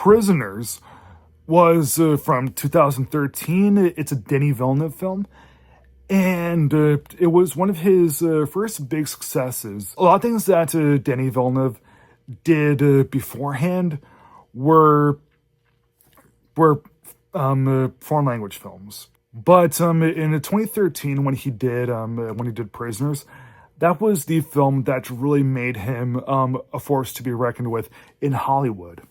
Prisoners was from 2013. It's a Denis Villeneuve film. And it was one of his first big successes. A lot of things that Denis Villeneuve did beforehand were foreign language films. But in 2013, when he did Prisoners, that was the film that really made him a force to be reckoned with in Hollywood.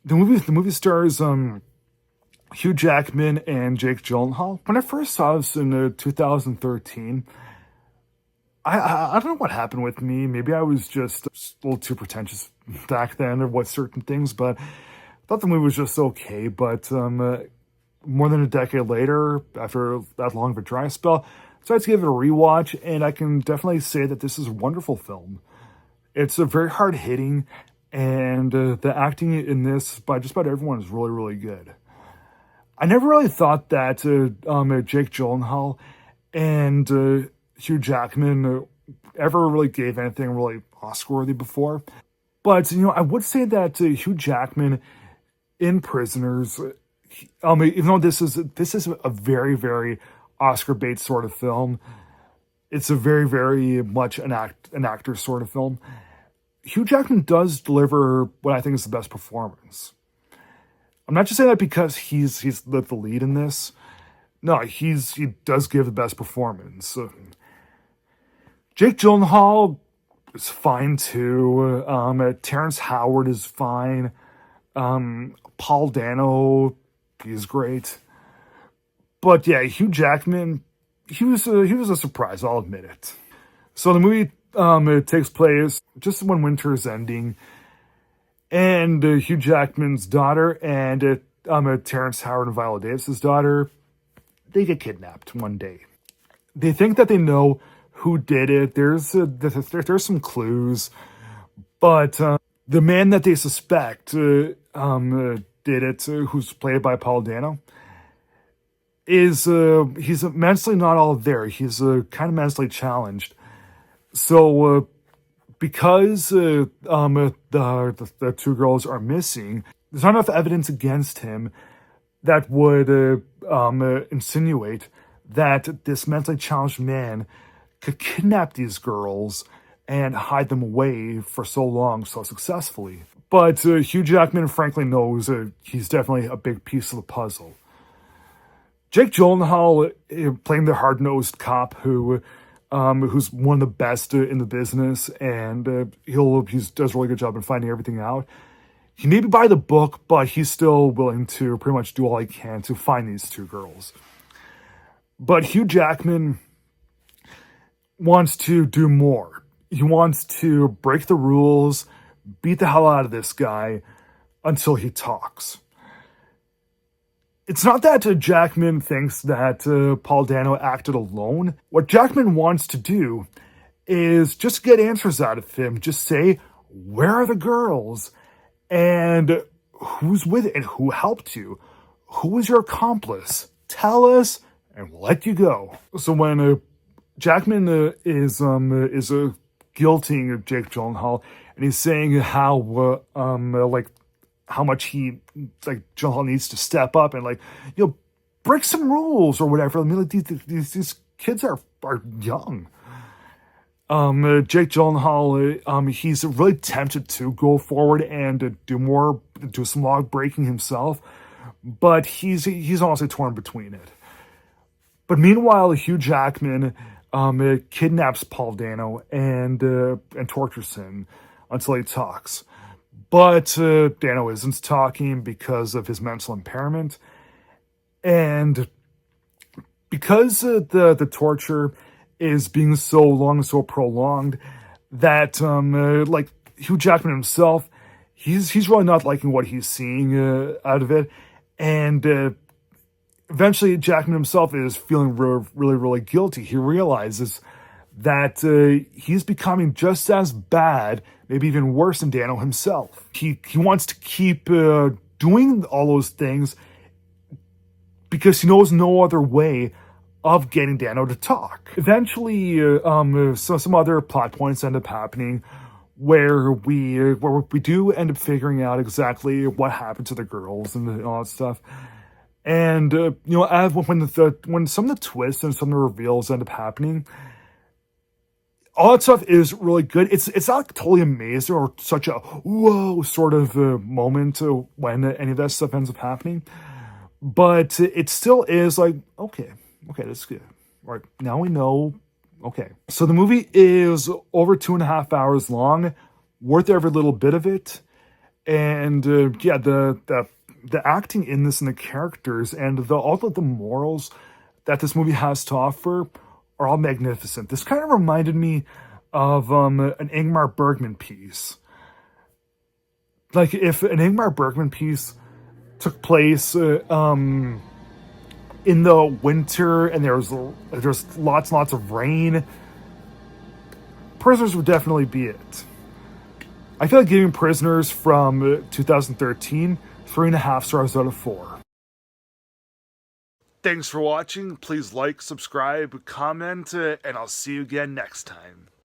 The movie stars Hugh Jackman and Jake Gyllenhaal. When I first saw this in 2013, I don't know what happened with me. Maybe I was just a little too pretentious back then or what certain things, but I thought the movie was just okay. But more than a decade later, after that long of a dry spell, I decided to give it a rewatch, and I can definitely say that this is a wonderful film. It's a very hard-hitting, and the acting in this by just about everyone is really, really good. I never really thought that Jake Gyllenhaal and Hugh Jackman ever really gave anything really Oscar-worthy before. But, I would say that Hugh Jackman in Prisoners, even though this is a very, very Oscar bait sort of film, it's a very, very much an actor sort of film. Hugh Jackman does deliver what I think is the best performance. I'm not just saying that because he's the lead in this. No, he does give the best performance. Jake Gyllenhaal is fine too. Terrence Howard is fine. Paul Dano, he's great. But yeah, Hugh Jackman, he was a surprise. I'll admit it. So the movie it takes place just when winter is ending. And Hugh Jackman's daughter and Terrence Howard and Viola Davis's daughter, they get kidnapped one day. They think that they know who did it. There's some clues, but the man that they suspect did it, who's played by Paul Dano, is he's mentally not all there. He's kind of mentally challenged. So because the two girls are missing, there's not enough evidence against him that would insinuate that this mentally challenged man could kidnap these girls and hide them away for so long, so successfully. But Hugh Jackman frankly knows he's definitely a big piece of the puzzle. Jake Gyllenhaal, playing the hard-nosed cop who's one of the best in the business, and he does a really good job in finding everything out. He may be by the book, but he's still willing to pretty much do all he can to find these two girls. But Hugh Jackman wants to do more. He wants to break the rules, beat the hell out of this guy until he talks. It's not that Jackman thinks that Paul Dano acted alone. What Jackman wants to do is just get answers out of him. Just say, where are the girls? And who's with it? And who helped you? Who was your accomplice? Tell us, and we'll let you go. So when Jackman is guilting Jake Gyllenhaal, and he's saying how how much Gyllenhaal needs to step up and break some rules or whatever. I mean, these kids are young. Jake Gyllenhaal, he's really tempted to go forward and do some log breaking himself, but he's honestly torn between it. But meanwhile, Hugh Jackman kidnaps Paul Dano and tortures him until he talks. But Dano isn't talking because of his mental impairment. And because the torture is being so long and so prolonged that Hugh Jackman himself, he's really not liking what he's seeing out of it. And eventually Jackman himself is feeling really, really guilty. He realizes that he's becoming just as bad, maybe even worse than Dano himself. He wants to keep doing all those things because he knows no other way of getting Dano to talk. Eventually, some other plot points end up happening where we do end up figuring out exactly what happened to the girls and all that stuff. And when some of the twists and some of the reveals end up happening, all that stuff is really good. It's not totally amazing or such a whoa sort of moment when any of that stuff ends up happening, but it still is like okay, that's good. All right, now we know. Okay, so the movie is over 2.5 hours long, worth every little bit of it, and yeah, the acting in this and the characters and all of the morals that this movie has to offer are all magnificent. This kind of reminded me of an Ingmar Bergman piece. Like if an Ingmar Bergman piece took place in the winter and there's lots and lots of rain, Prisoners would definitely be it. I feel like giving Prisoners from 2013 3.5 stars out of 4. Thanks for watching. Please like, subscribe, comment, and I'll see you again next time.